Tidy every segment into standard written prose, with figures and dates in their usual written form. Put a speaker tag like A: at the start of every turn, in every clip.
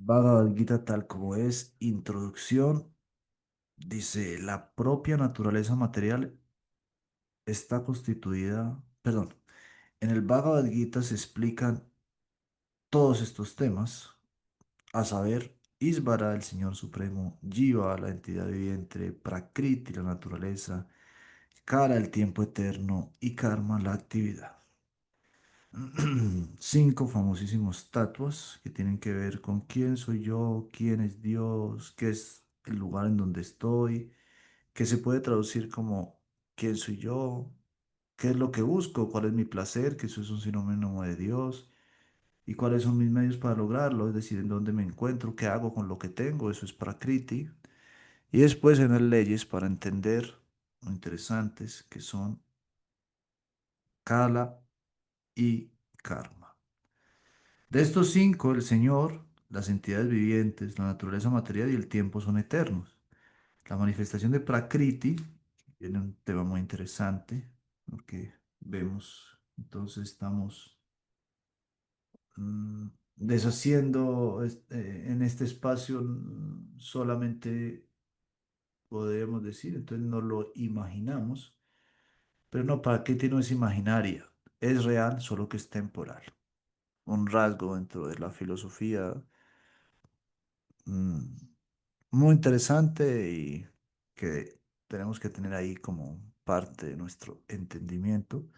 A: Bhagavad Gita tal como es, introducción, dice, la propia naturaleza material está constituida, perdón, en el Bhagavad Gita se explican todos estos temas, a saber, Isvara, el Señor Supremo, Jiva, la entidad viviente, Prakriti, la naturaleza, Kala, el tiempo eterno y Karma, la actividad. Cinco famosísimos estatuas que tienen que ver con quién soy yo, quién es Dios, qué es el lugar en donde estoy, que se puede traducir como quién soy yo, qué es lo que busco, cuál es mi placer, que eso es un sinónimo de Dios, y cuáles son mis medios para lograrlo, es decir, en dónde me encuentro, qué hago con lo que tengo, eso es Prakriti. Y después en las leyes para entender lo interesantes que son Kala y Karma. De estos cinco, el Señor, las entidades vivientes, la naturaleza material y el tiempo son eternos. La manifestación de Prakriti tiene un tema muy interesante, porque vemos, entonces estamos deshaciendo en este espacio solamente podríamos decir, entonces no lo imaginamos, pero no, Prakriti no es imaginaria, es real, solo que es temporal. Un rasgo dentro de la filosofía mm, muy interesante y que tenemos que tener ahí como parte de nuestro entendimiento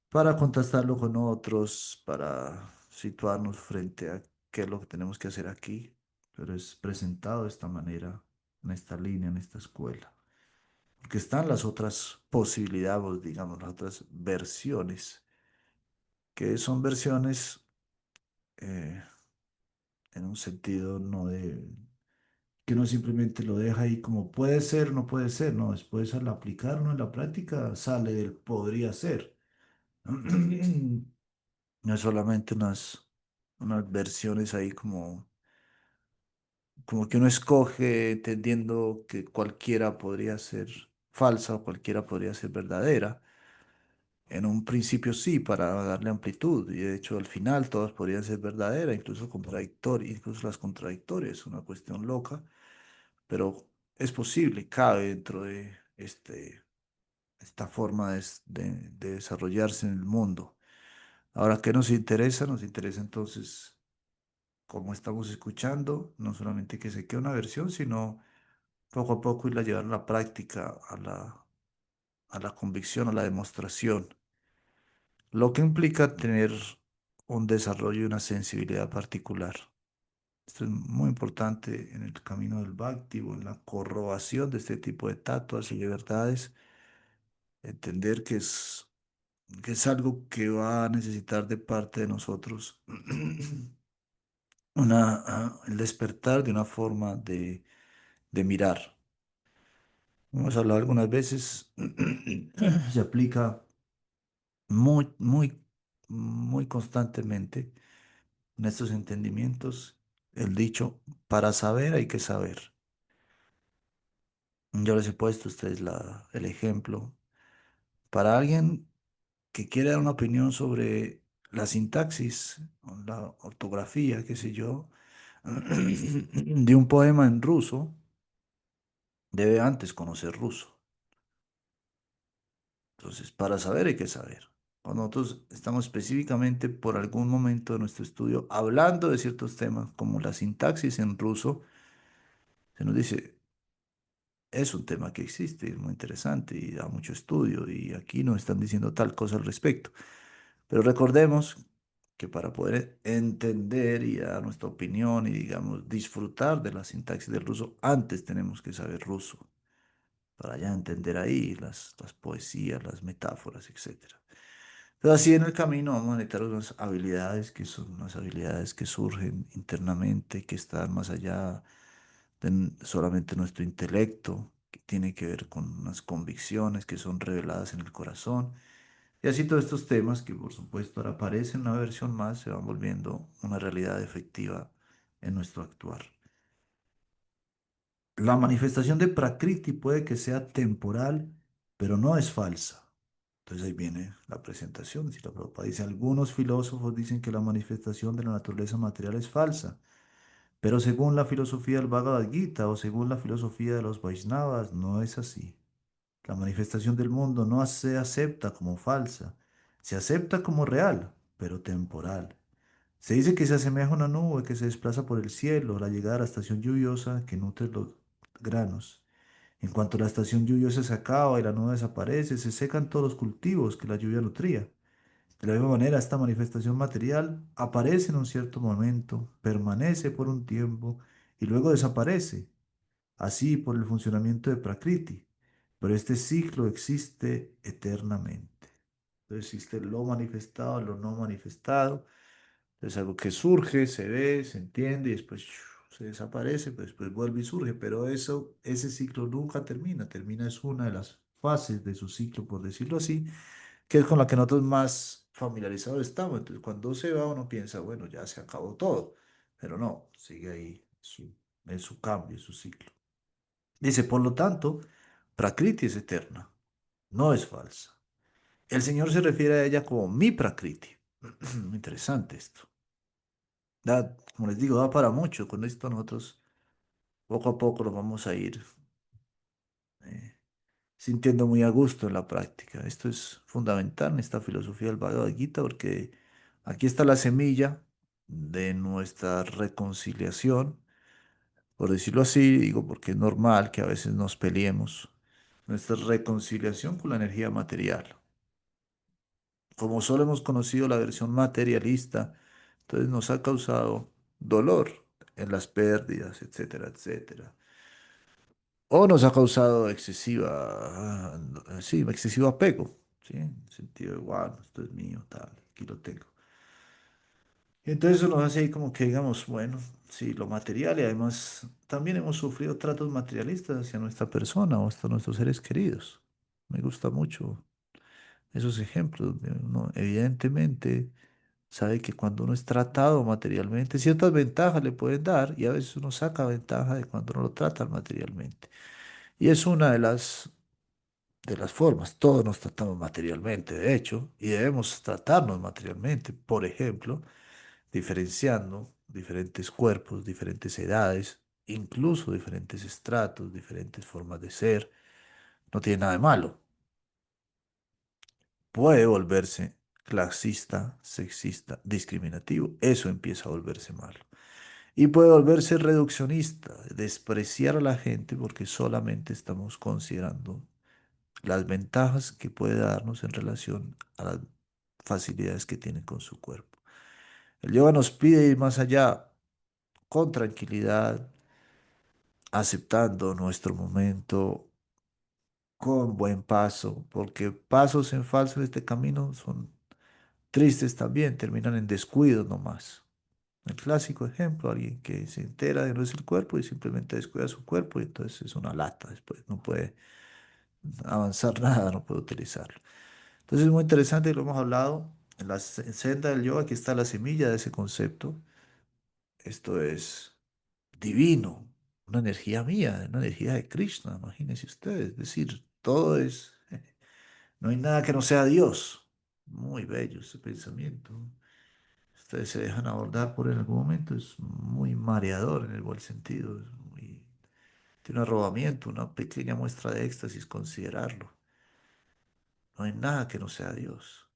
A: para contrastarlo con otros, para situarnos frente a qué es lo que tenemos que hacer aquí, pero es presentado de esta manera, en esta línea, en esta escuela. Porque están las otras posibilidades, digamos, las otras versiones, que son versiones eh, en un sentido no de que uno simplemente lo deja ahí como puede ser, no puede ser, no, después al aplicarlo en la práctica sale del podría ser. No es solamente unas versiones ahí como que uno escoge entendiendo que cualquiera podría ser falsa o cualquiera podría ser verdadera. En un principio sí, para darle amplitud, y de hecho al final todas podrían ser verdaderas, incluso contradictorias, incluso las contradictorias, es una cuestión loca, pero es posible, cabe dentro de esta forma de desarrollarse en el mundo. Ahora, ¿qué nos interesa? Nos interesa entonces, como estamos escuchando, no solamente que se quede una versión, sino poco a poco irla a llevar a la práctica, a la convicción, a la demostración, lo que implica tener un desarrollo y una sensibilidad particular. Esto es muy importante en el camino del Bhakti o en la corrobación de este tipo de tatuas y de verdades, entender que es algo que va a necesitar de parte de nosotros el despertar de una forma de mirar. Hemos hablado algunas veces, se aplica muy, muy, muy constantemente en estos entendimientos el dicho, para saber hay que saber. Yo les he puesto a ustedes el ejemplo. Para alguien que quiere dar una opinión sobre la sintaxis, o la ortografía, qué sé yo, de un poema en ruso, debe antes conocer ruso. Entonces, para saber hay que saber. Cuando nosotros estamos específicamente por algún momento de nuestro estudio hablando de ciertos temas como la sintaxis en ruso, se nos dice, es un tema que existe, es muy interesante y da mucho estudio y aquí nos están diciendo tal cosa al respecto. Pero recordemos que para poder entender y dar nuestra opinión y, digamos, disfrutar de la sintaxis del ruso, antes tenemos que saber ruso, para ya entender ahí las poesías, las metáforas, etcétera. Pero así en el camino vamos a necesitar unas habilidades que son unas habilidades que surgen internamente, que están más allá de solamente nuestro intelecto, que tiene que ver con unas convicciones que son reveladas en el corazón. Y así todos estos temas que por supuesto ahora aparecen en una versión más se van volviendo una realidad efectiva en nuestro actuar. La manifestación de Prakriti puede que sea temporal, pero no es falsa. Entonces ahí viene la presentación. Si la Prabhupada dice, algunos filósofos dicen que la manifestación de la naturaleza material es falsa. Pero según la filosofía del Bhagavad Gita o según la filosofía de los Vaishnavas, no es así. La manifestación del mundo no se acepta como falsa, se acepta como real, pero temporal. Se dice que se asemeja a una nube que se desplaza por el cielo, la llegada a la estación lluviosa que nutre los granos. En cuanto la estación lluviosa se acaba y la nube desaparece, se secan todos los cultivos que la lluvia nutría. De la misma manera, esta manifestación material aparece en un cierto momento, permanece por un tiempo y luego desaparece, así por el funcionamiento de Prakriti. Pero este ciclo existe eternamente. Entonces existe lo manifestado, lo no manifestado. Es algo que surge, se ve, se entiende y después se desaparece, pues después vuelve y surge. Pero eso, ese ciclo nunca termina. Termina es una de las fases de su ciclo, por decirlo así, que es con la que nosotros más familiarizados estamos. Entonces, cuando se va, uno piensa, bueno, ya se acabó todo. Pero no, sigue ahí en su cambio, en su ciclo. Dice, por lo tanto, Prakriti es eterna, no es falsa. El Señor se refiere a ella como mi Prakriti. Muy interesante esto. Como les digo, da para mucho. Con esto nosotros poco a poco lo vamos a ir eh, sintiendo muy a gusto en la práctica. Esto es fundamental en esta filosofía del Bhagavad Gita porque aquí está la semilla de nuestra reconciliación, por decirlo así, digo porque es normal que a veces nos peleemos, nuestra reconciliación con la energía material. Como solo hemos conocido la versión materialista, entonces nos ha causado dolor en las pérdidas, etcétera, etcétera. O nos ha causado sí, excesivo apego, ¿sí? En el sentido de, wow, esto es mío, tal, aquí lo tengo. Y entonces eso nos hace ahí como que digamos, bueno, sí, lo material y además también hemos sufrido tratos materialistas hacia nuestra persona o hasta nuestros seres queridos. Me gusta mucho esos ejemplos. Donde uno, evidentemente, sabe que cuando uno es tratado materialmente, ciertas ventajas le pueden dar y a veces uno saca ventaja de cuando uno lo trata materialmente. Y es una de las formas. Todos nos tratamos materialmente, de hecho, y debemos tratarnos materialmente. Por ejemplo, diferenciando diferentes cuerpos, diferentes edades, incluso diferentes estratos, diferentes formas de ser. No tiene nada de malo. Puede volverse clasista, sexista, discriminativo. Eso empieza a volverse malo. Y puede volverse reduccionista, despreciar a la gente porque solamente estamos considerando las ventajas que puede darnos en relación a las facilidades que tiene con su cuerpo. El yoga nos pide ir más allá, con tranquilidad, aceptando nuestro momento, con buen paso, porque pasos en falso en este camino son tristes también, terminan en descuidos nomás. El clásico ejemplo, alguien que se entera de no es el cuerpo y simplemente descuida su cuerpo y entonces es una lata después, no puede avanzar nada, no puede utilizarlo. Entonces es muy interesante, lo hemos hablado en la senda del yoga, aquí está la semilla de ese concepto. Esto es divino, una energía mía, una energía de Krishna, imagínense ustedes. Es decir, todo es, no hay nada que no sea Dios. Muy bello ese pensamiento. Ustedes se dejan abordar por él en algún momento, es muy mareador en el buen sentido, tiene un arrobamiento, una pequeña muestra de éxtasis considerarlo. No hay nada que no sea Dios.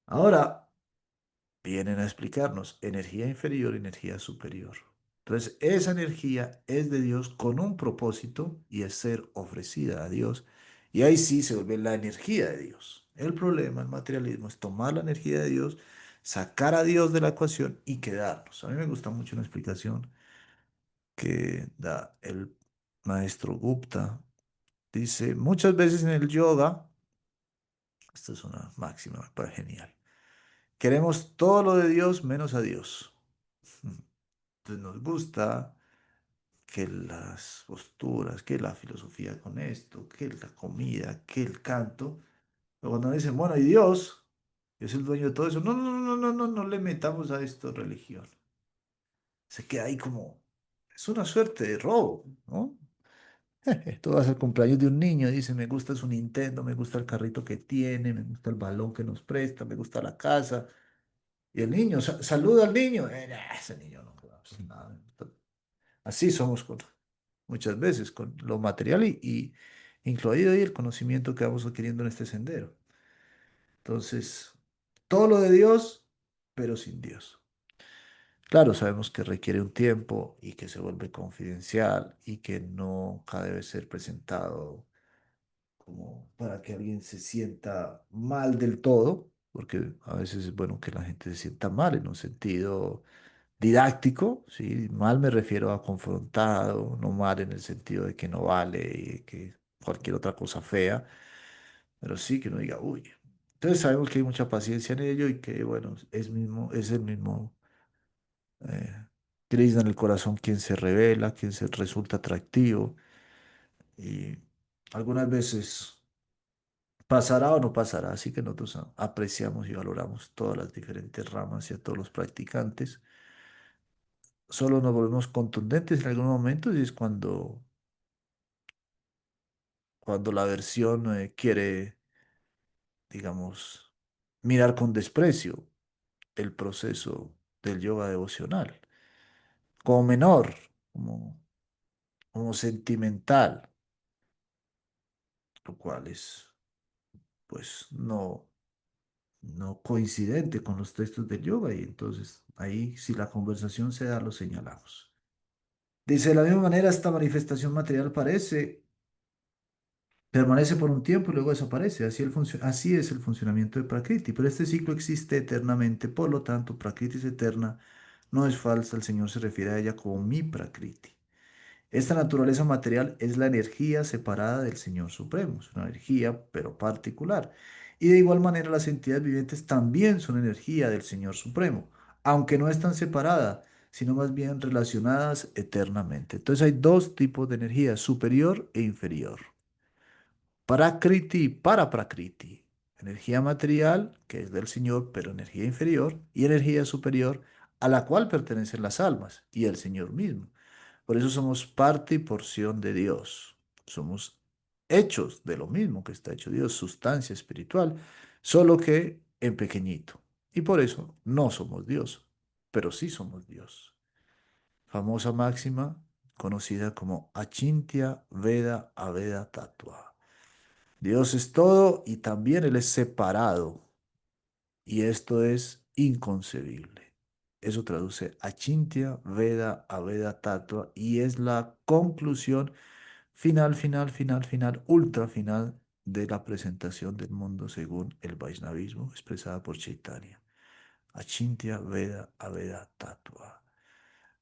A: Ahora, vienen a explicarnos energía inferior y energía superior. Entonces, esa energía es de Dios con un propósito y es ser ofrecida a Dios. Y ahí sí se vuelve la energía de Dios. El problema, el materialismo, es tomar la energía de Dios, sacar a Dios de la ecuación y quedarnos. A mí me gusta mucho una explicación que da el maestro Gupta. Dice, muchas veces en el yoga, esta es una máxima, me parece genial. Queremos todo lo de Dios menos a Dios. Entonces nos gusta que las posturas, que la filosofía con esto, que la comida, que el canto. Pero cuando dicen, bueno, ¿y Dios? ¿Que es el dueño de todo eso? No, no, no, no, no, no, no le metamos a esto religión. Se queda ahí como, es una suerte de robo, ¿no? Tú vas al cumpleaños de un niño, dice, me gusta su Nintendo, me gusta el carrito que tiene, me gusta el balón que nos presta, me gusta la casa. Y el niño, saluda al niño. Nah, ese niño no, pues, nada. Así somos muchas veces con lo material y incluido ahí el conocimiento que vamos adquiriendo en este sendero. Entonces, todo lo de Dios, pero sin Dios. Claro, sabemos que requiere un tiempo y que se vuelve confidencial y que nunca debe ser presentado como para que alguien se sienta mal del todo, porque a veces es bueno que la gente se sienta mal en un sentido didáctico, ¿sí? Mal me refiero a confrontado, no mal en el sentido de que no vale y que cualquier otra cosa fea, pero sí que uno diga, uy. Entonces sabemos que hay mucha paciencia en ello y que, bueno, es el mismo Krishna en el corazón quien se revela, quien se resulta atractivo y algunas veces pasará o no pasará, así que nosotros apreciamos y valoramos todas las diferentes ramas y a todos los practicantes. Solo nos volvemos contundentes en algún momento y es cuando la versión quiere, digamos, mirar con desprecio el proceso del yoga devocional, como menor, como, como sentimental, lo cual es, pues, no coincidente con los textos del yoga y entonces ahí, si la conversación se da, lo señalamos. Dice, de la misma manera, esta manifestación material permanece por un tiempo y luego desaparece. Así es el funcionamiento de Prakriti. Pero este ciclo existe eternamente, por lo tanto, Prakriti es eterna, no es falsa. El Señor se refiere a ella como mi Prakriti. Esta naturaleza material es la energía separada del Señor Supremo. Es una energía, pero particular. Y de igual manera, las entidades vivientes también son energía del Señor Supremo, aunque no están separadas, sino más bien relacionadas eternamente. Entonces hay dos tipos de energía, superior e inferior. Prakriti y Paraprakriti. Energía material, que es del Señor, pero energía inferior, y energía superior, a la cual pertenecen las almas y el Señor mismo. Por eso somos parte y porción de Dios. Somos hechos de lo mismo que está hecho Dios, sustancia espiritual, solo que en pequeñito. Y por eso no somos Dios, pero sí somos Dios. Famosa máxima conocida como Achintya Veda Aveda Tattva. Dios es todo y también Él es separado. Y esto es inconcebible. Eso traduce Achintya Veda Aveda Tattva y es la conclusión final, ultra final de la presentación del mundo según el Vaishnavismo expresada por Chaitanya. Achintya Veda Aveda Tattva.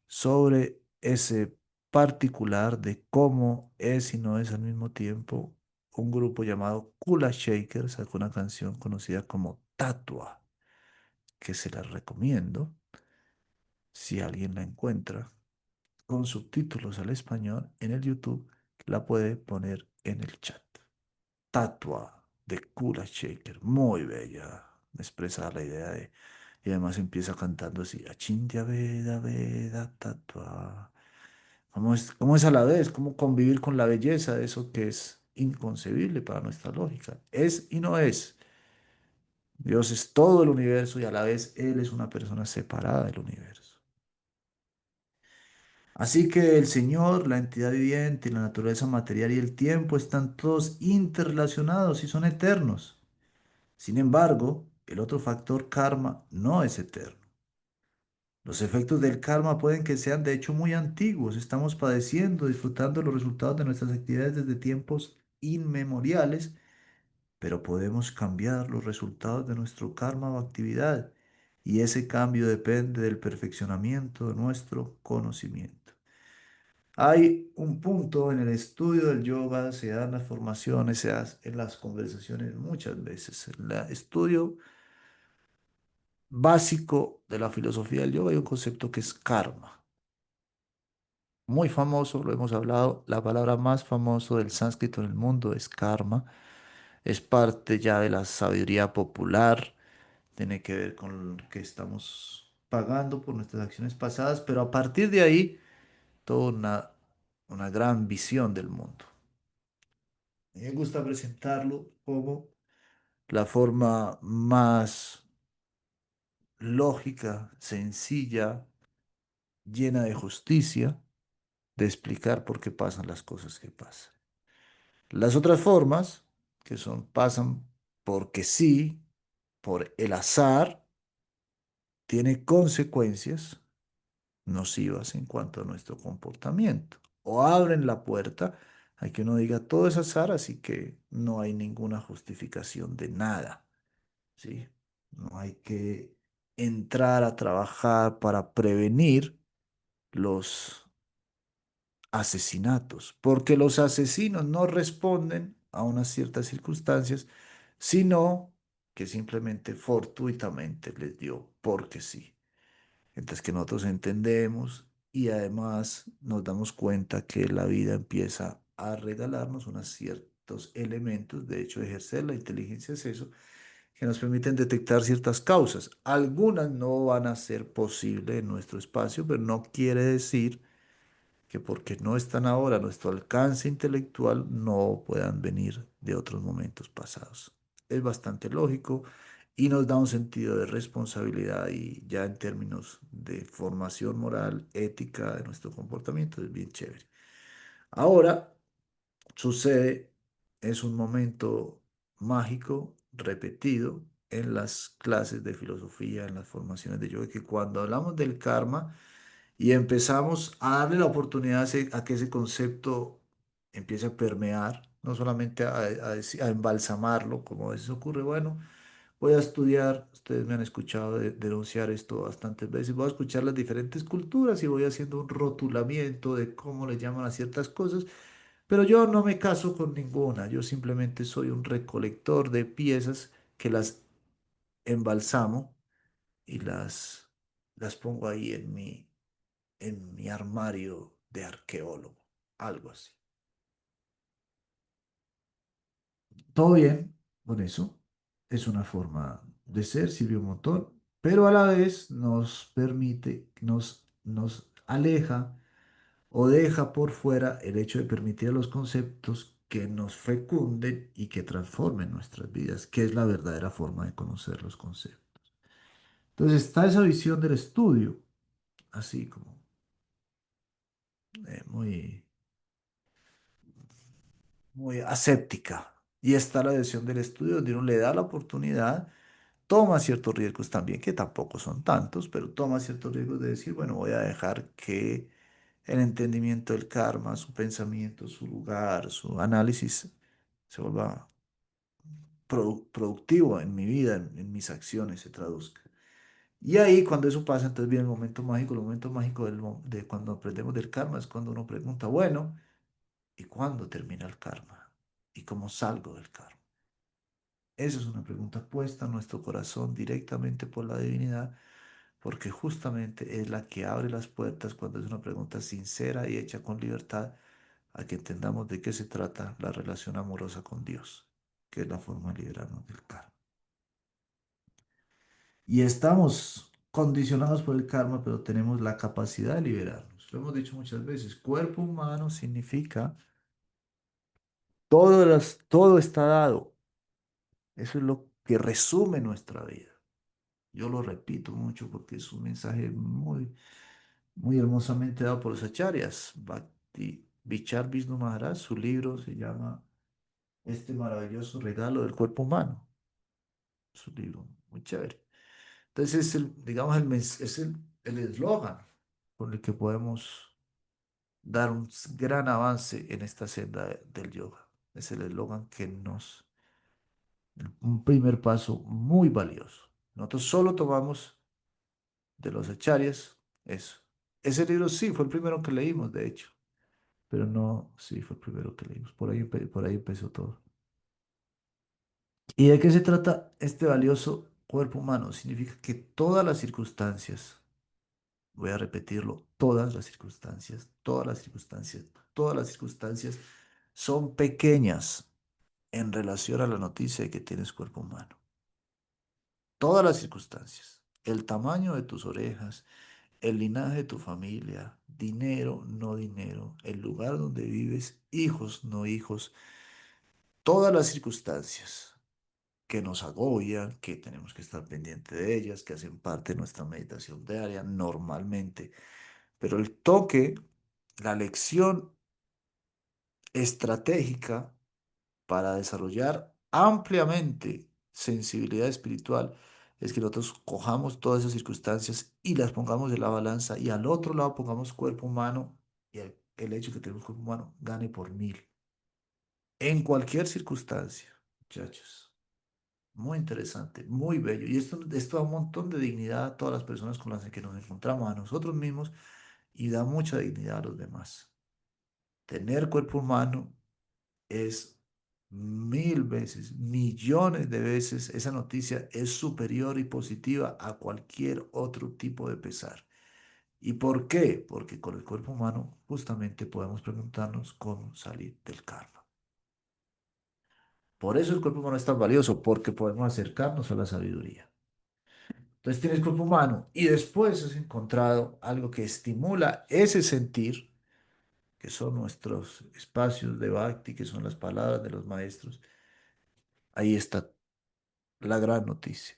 A: Sobre ese particular de cómo es y no es al mismo tiempo, un grupo llamado Kula Shaker sacó una canción conocida como Tatua, que se la recomiendo si alguien la encuentra con subtítulos al español en el YouTube, la puede poner en el chat. Tatua de Kula Shaker, muy bella, expresa la idea de... Y además empieza cantando así, Achintya Veda Veda Tatua. Cómo es a la vez? ¿Cómo convivir con la belleza de eso que es inconcebible para nuestra lógica? Es y no es. Dios es todo el universo y a la vez Él es una persona separada del universo. Así que el Señor, la entidad viviente, la naturaleza material y el tiempo están todos interrelacionados y son eternos. Sin embargo, el otro factor karma no es eterno. Los efectos del karma pueden que sean de hecho muy antiguos. Estamos padeciendo, disfrutando los resultados de nuestras actividades desde tiempos inmemoriales, pero podemos cambiar los resultados de nuestro karma o actividad. Y ese cambio depende del perfeccionamiento de nuestro conocimiento. Hay un punto en el estudio del yoga, se dan las formaciones, se dan en las conversaciones muchas veces. En el estudio básico de la filosofía del yoga hay un concepto que es karma. Muy famoso, lo hemos hablado, la palabra más famosa del sánscrito en el mundo es karma. Es parte ya de la sabiduría popular, tiene que ver con lo que estamos pagando por nuestras acciones pasadas, pero a partir de ahí, toda una gran visión del mundo. A mí me gusta presentarlo como la forma más lógica, sencilla, llena de justicia, de explicar por qué pasan las cosas que pasan. Las otras formas, que son pasan porque sí, por el azar, tiene consecuencias nocivas en cuanto a nuestro comportamiento. O abren la puerta a que uno diga todo es azar, así que no hay ninguna justificación de nada, ¿sí? No hay que entrar a trabajar para prevenir los asesinatos, porque los asesinos no responden a unas ciertas circunstancias, sino que simplemente fortuitamente les dio porque sí. Entonces que nosotros entendemos y además nos damos cuenta que la vida empieza a regalarnos unos ciertos elementos, de hecho ejercer la inteligencia es eso, que nos permiten detectar ciertas causas. Algunas no van a ser posibles en nuestro espacio, pero no quiere decir que porque no están ahora a nuestro alcance intelectual, no puedan venir de otros momentos pasados. Es bastante lógico y nos da un sentido de responsabilidad y ya en términos de formación moral, ética de nuestro comportamiento, es bien chévere. Ahora sucede, es un momento mágico repetido en las clases de filosofía, en las formaciones de yoga, que cuando hablamos del karma, y empezamos a darle la oportunidad a que ese concepto empiece a permear, no solamente a embalsamarlo, como a veces ocurre. Bueno, voy a estudiar, ustedes me han escuchado denunciar esto bastantes veces, voy a escuchar las diferentes culturas y voy haciendo un rotulamiento de cómo le llaman a ciertas cosas, pero yo no me caso con ninguna, yo simplemente soy un recolector de piezas que las embalsamo y las pongo ahí en mi armario de arqueólogo, algo así. Todo bien con eso, es una forma de ser, sirve un montón, pero a la vez nos permite, nos aleja o deja por fuera el hecho de permitir a los conceptos que nos fecunden y que transformen nuestras vidas, que es la verdadera forma de conocer los conceptos. Entonces está esa visión del estudio, así como muy muy aséptica. Y está la decisión del estudio donde uno le da la oportunidad, toma ciertos riesgos también, que tampoco son tantos, pero toma ciertos riesgos de decir, bueno, voy a dejar que el entendimiento del karma, su pensamiento, su lugar, su análisis se vuelva productivo en mi vida, en mis acciones, se traduzca. Y ahí, cuando eso pasa, entonces viene el momento mágico de cuando aprendemos del karma, es cuando uno pregunta, bueno, ¿y cuándo termina el karma? ¿Y cómo salgo del karma? Esa es una pregunta puesta en nuestro corazón directamente por la divinidad, porque justamente es la que abre las puertas cuando es una pregunta sincera y hecha con libertad a que entendamos de qué se trata la relación amorosa con Dios, que es la forma de liberarnos del karma. Y estamos condicionados por el karma, pero tenemos la capacidad de liberarnos. Lo hemos dicho muchas veces, cuerpo humano significa todo está dado. Eso es lo que resume nuestra vida. Yo lo repito mucho porque es un mensaje muy hermosamente dado por los acharyas. Bhakti Vichar Vishnu Maharaj, su libro se llama Este maravilloso regalo del cuerpo humano. Es un libro muy chévere. Entonces es digamos, es el eslogan con el que podemos dar un gran avance en esta senda del yoga. Es el eslogan que un primer paso muy valioso. Nosotros solo tomamos de los acharyas eso. Ese libro sí fue el primero que leímos, de hecho, pero no, sí fue el primero que leímos. Por ahí empezó todo. ¿Y de qué se trata este valioso cuerpo humano? Significa que todas las circunstancias, voy a repetirlo, todas las circunstancias, todas las circunstancias son pequeñas en relación a la noticia de que tienes cuerpo humano. Todas las circunstancias. El tamaño de tus orejas, el linaje de tu familia, dinero, no dinero, el lugar donde vives, hijos, no hijos, todas las circunstancias. que nos agobian, que tenemos que estar pendiente de ellas, que hacen parte de nuestra meditación diaria normalmente. Pero el toque, la lección estratégica para desarrollar ampliamente sensibilidad espiritual es que nosotros cojamos todas esas circunstancias y las pongamos en la balanza y al otro lado pongamos cuerpo humano y el hecho de que tenemos cuerpo humano gane por mil. En cualquier circunstancia, muchachos. Muy interesante, muy bello. Y esto da un montón de dignidad a todas las personas con las que nos encontramos, a nosotros mismos, y da mucha dignidad a los demás. Tener cuerpo humano es mil veces, millones de veces, esa noticia es superior y positiva a cualquier otro tipo de pesar. ¿Y por qué? Porque con el cuerpo humano justamente podemos preguntarnos cómo salir del karma. Por eso el cuerpo humano es tan valioso, porque podemos acercarnos a la sabiduría. Entonces tienes cuerpo humano y después has encontrado algo que estimula ese sentir, que son nuestros espacios de bhakti, que son las palabras de los maestros. Ahí está la gran noticia.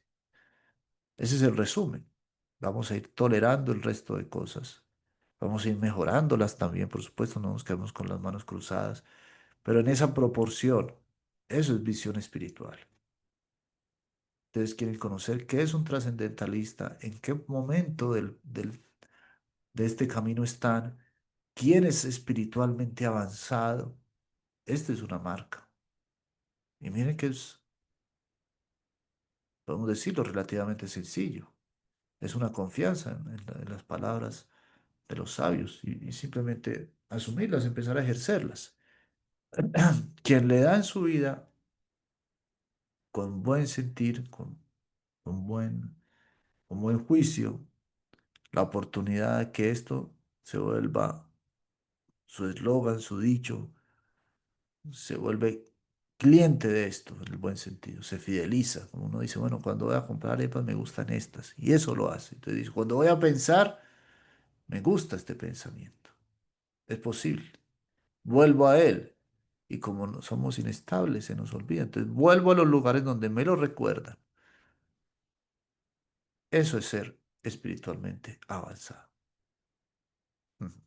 A: Ese es el resumen. Vamos a ir tolerando el resto de cosas. Vamos a ir mejorándolas también, por supuesto, no nos quedamos con las manos cruzadas, pero en esa proporción, eso es visión espiritual. Ustedes quieren conocer qué es un trascendentalista, en qué momento de este camino están, quién es espiritualmente avanzado. Esta es una marca. Y miren que es, podemos decirlo, relativamente sencillo. Es una confianza en las palabras de los sabios y simplemente asumirlas, empezar a ejercerlas. Quien le da en su vida con buen sentir, con con buen juicio, la oportunidad de que esto se vuelva su eslogan, su dicho, se vuelve cliente de esto, en el buen sentido, se fideliza. Como uno dice, bueno, cuando voy a comprar arepas me gustan estas, y eso lo hace. Entonces dice, cuando voy a pensar, me gusta este pensamiento. Es posible. Vuelvo a él. Y como no somos inestables, se nos olvida. Entonces vuelvo a los lugares donde me lo recuerdan. Eso es ser espiritualmente avanzado. Ujú.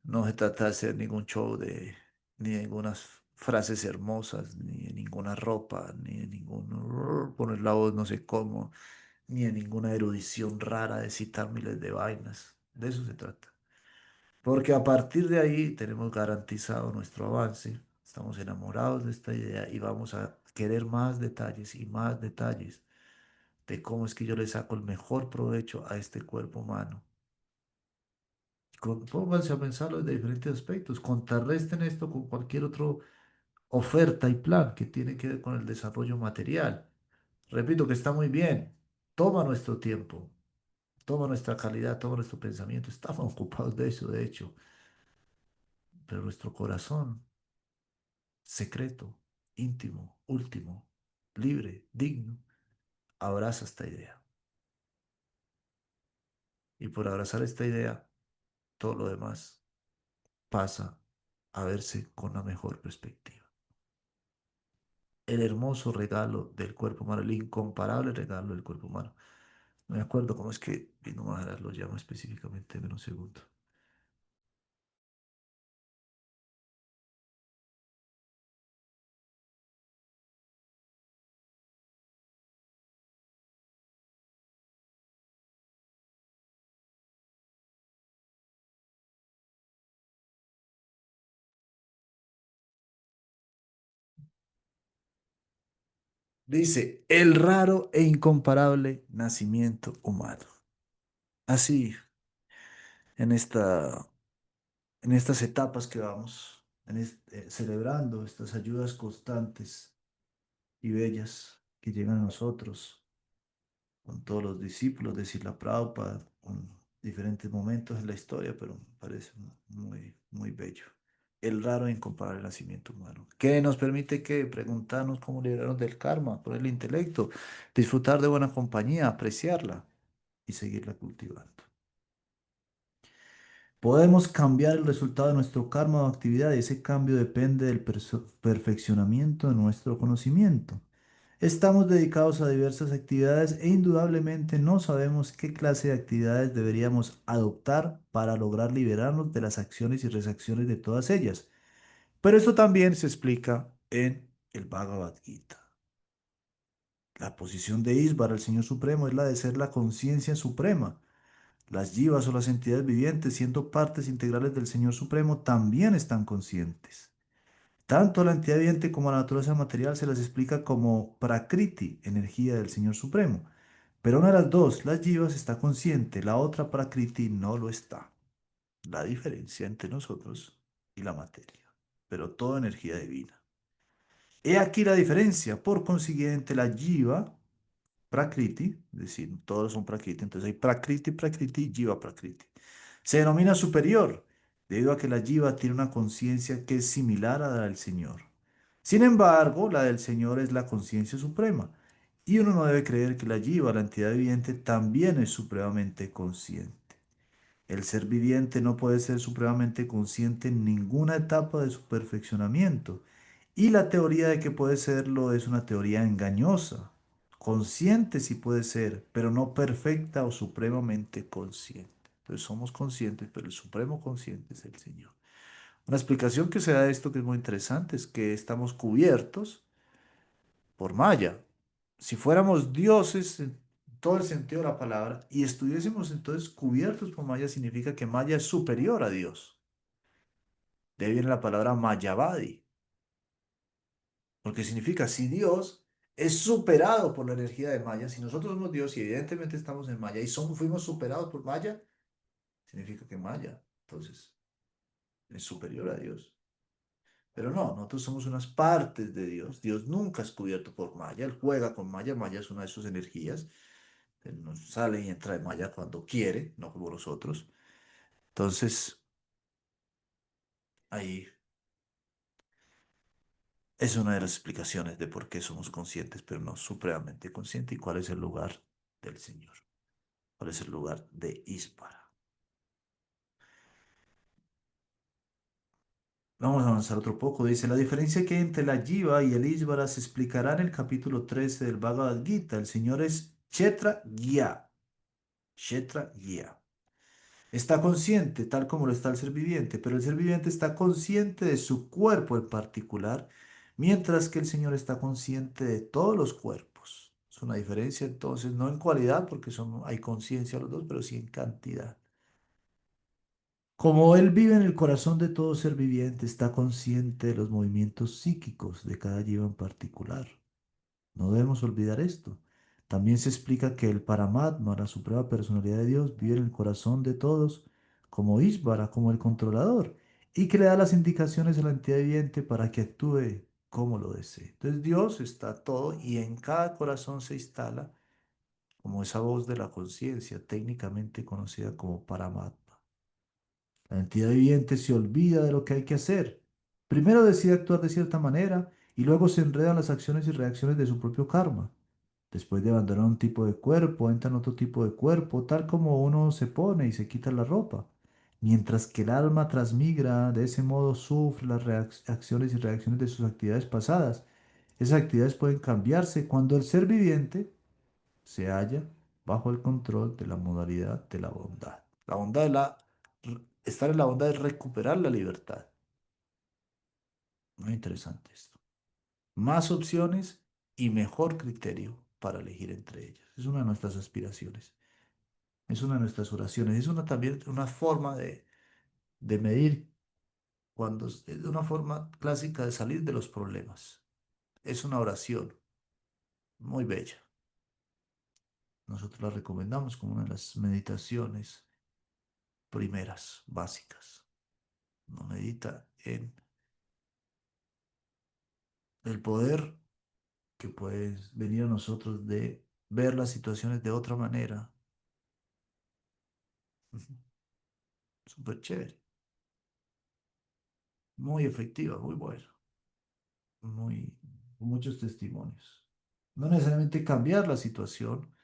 A: No se trata de hacer ningún show ni de ningunas frases hermosas, ni de ninguna ropa, ni de ningún poner la voz no sé cómo, ni de ninguna erudición rara de citar miles de vainas. De eso se trata. Porque a partir de ahí tenemos garantizado nuestro avance. Estamos enamorados de esta idea y vamos a querer más detalles de cómo es que yo le saco el mejor provecho a este cuerpo humano. Pónganse a pensarlo desde diferentes aspectos. Contrarresten esto con cualquier otra oferta y plan que tiene que ver con el desarrollo material. Repito que está muy bien. Toma nuestro tiempo, toma nuestra calidad, toma nuestro pensamiento. Estamos ocupados de eso, de hecho. Pero nuestro corazón, secreto, íntimo, último, libre, digno, abraza esta idea. Y por abrazar esta idea, todo lo demás pasa a verse con una mejor perspectiva. El hermoso regalo del cuerpo humano, el incomparable regalo del cuerpo humano. No me acuerdo cómo es que Vino Maharaj lo llama específicamente en un segundo. Dice, el raro e incomparable nacimiento humano. Así, en en estas etapas que vamos celebrando, estas ayudas constantes y bellas que llegan a nosotros, con todos los discípulos de Srila Prabhupada, con diferentes momentos en la historia, pero me parece muy bello. El raro e incomparable nacimiento humano, que nos permite que preguntarnos cómo librarnos del karma por el intelecto, disfrutar de buena compañía, apreciarla y seguirla cultivando. Podemos cambiar el resultado de nuestro karma o actividad y ese cambio depende del perfeccionamiento de nuestro conocimiento. Estamos dedicados a diversas actividades e indudablemente no sabemos qué clase de actividades deberíamos adoptar para lograr liberarnos de las acciones y reacciones de todas ellas. Pero esto también se explica en el Bhagavad Gita. La posición de Isvara, el Señor Supremo, es la de ser la conciencia suprema. Las jivas o las entidades vivientes, siendo partes integrales del Señor Supremo, también están conscientes. Tanto a la entidad viviente como a la naturaleza material se las explica como Prakriti, energía del Señor Supremo. Pero una de las dos, las jivas, está consciente, la otra Prakriti no lo está. La diferencia entre nosotros y la materia, pero toda energía divina. He aquí la diferencia. Por consiguiente, la jiva, Prakriti, es decir, todos son Prakriti, entonces hay Prakriti, Prakriti y Jiva Prakriti. Se denomina superior debido a que la Jiva tiene una conciencia que es similar a la del Señor. Sin embargo, la del Señor es la conciencia suprema. Y uno no debe creer que la Jiva, la entidad viviente, también es supremamente consciente. El ser viviente no puede ser supremamente consciente en ninguna etapa de su perfeccionamiento. Y la teoría de que puede serlo es una teoría engañosa. Consciente sí puede ser, pero no perfecta o supremamente consciente. Entonces somos conscientes, pero el supremo consciente es el Señor. Una explicación que se da de esto que es muy interesante es que estamos cubiertos por Maya. Si fuéramos dioses en todo el sentido de la palabra y estuviésemos entonces cubiertos por Maya, significa que Maya es superior a Dios. De ahí viene la palabra Mayavadi, porque significa si Dios es superado por la energía de Maya, si nosotros somos Dios y evidentemente estamos en Maya y fuimos superados por Maya, significa que Maya entonces es superior a Dios. Pero no, nosotros somos unas partes de Dios. Dios nunca es cubierto por Maya, Él juega con Maya, Maya es una de sus energías. Él nos sale y entra de Maya cuando quiere, no como nosotros. Entonces, ahí es una de las explicaciones de por qué somos conscientes, pero no supremamente conscientes y cuál es el lugar del Señor, cuál es el lugar de Ispara. Vamos a avanzar otro poco. Dice, la diferencia que hay entre la Jiva y el Isvara se explicará en el capítulo 13 del Bhagavad Gita. El Señor es Kshetra Gya. Kshetra Gya. Está consciente, tal como lo está el ser viviente, pero el ser viviente está consciente de su cuerpo en particular, mientras que el Señor está consciente de todos los cuerpos. Es una diferencia entonces, no en cualidad, porque hay conciencia los dos, pero sí en cantidad. Como Él vive en el corazón de todo ser viviente, está consciente de los movimientos psíquicos de cada jiva en particular. No debemos olvidar esto. También se explica que el Paramatma, la suprema personalidad de Dios, vive en el corazón de todos como Ishvara, como el controlador, y que le da las indicaciones a la entidad viviente para que actúe como lo desee. Entonces Dios está todo y en cada corazón se instala como esa voz de la conciencia, técnicamente conocida como Paramatma. La entidad viviente se olvida de lo que hay que hacer. Primero decide actuar de cierta manera y luego se enreda en las acciones y reacciones de su propio karma. Después de abandonar un tipo de cuerpo, entra en otro tipo de cuerpo, tal como uno se pone y se quita la ropa. Mientras que el alma transmigra, de ese modo sufre las acciones y reacciones de sus actividades pasadas. Esas actividades pueden cambiarse cuando el ser viviente se halla bajo el control de la modalidad de la bondad. La bondad de estar en la bondad es recuperar la libertad. Muy interesante esto. Más opciones y mejor criterio para elegir entre ellas. Es una de nuestras aspiraciones, es una de nuestras oraciones, es una también una forma de medir es una forma clásica de salir de los problemas. Es una oración muy bella. Nosotros la recomendamos como una de las meditaciones primeras, básicas. Uno medita en el poder que puede venir a nosotros de ver las situaciones de otra manera. Súper chévere, muy efectiva, muy buena, muy, con muchos testimonios. No necesariamente cambiar la situación,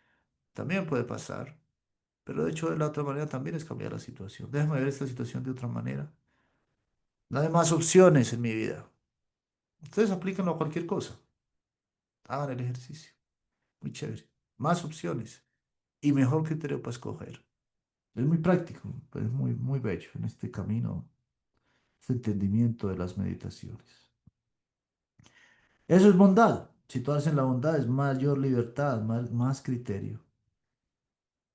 A: también puede pasar, pero de hecho de la otra manera también es cambiar la situación. Déjame ver esta situación de otra manera. Dame más opciones en mi vida. Ustedes aplíquenlo a cualquier cosa. Hagan el ejercicio. Muy chévere. Más opciones y mejor criterio para escoger. Es muy práctico, pero es muy, muy bello en este camino, este entendimiento de las meditaciones. Eso es bondad. Situarse en la bondad es mayor libertad, más criterio.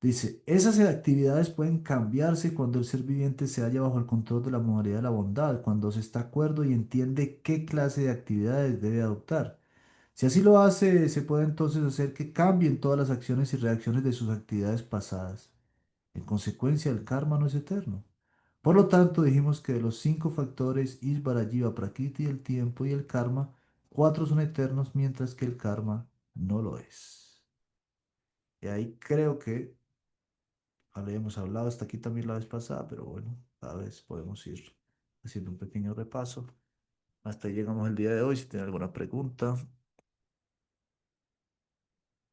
A: Dice, esas actividades pueden cambiarse cuando el ser viviente se halla bajo el control de la modalidad de la bondad, cuando se está acuerdo y entiende qué clase de actividades debe adoptar. Si así lo hace, se puede entonces hacer que cambien todas las acciones y reacciones de sus actividades pasadas. En consecuencia, el karma no es eterno. Por lo tanto, dijimos que de los cinco factores Isvara, Jiva, Prakriti, el tiempo y el karma, cuatro son eternos, mientras que el karma no lo es. Y ahí creo que habíamos hablado hasta aquí también la vez pasada, pero bueno, cada vez podemos ir haciendo un pequeño repaso. Hasta ahí llegamos el día de hoy. Si tiene alguna pregunta.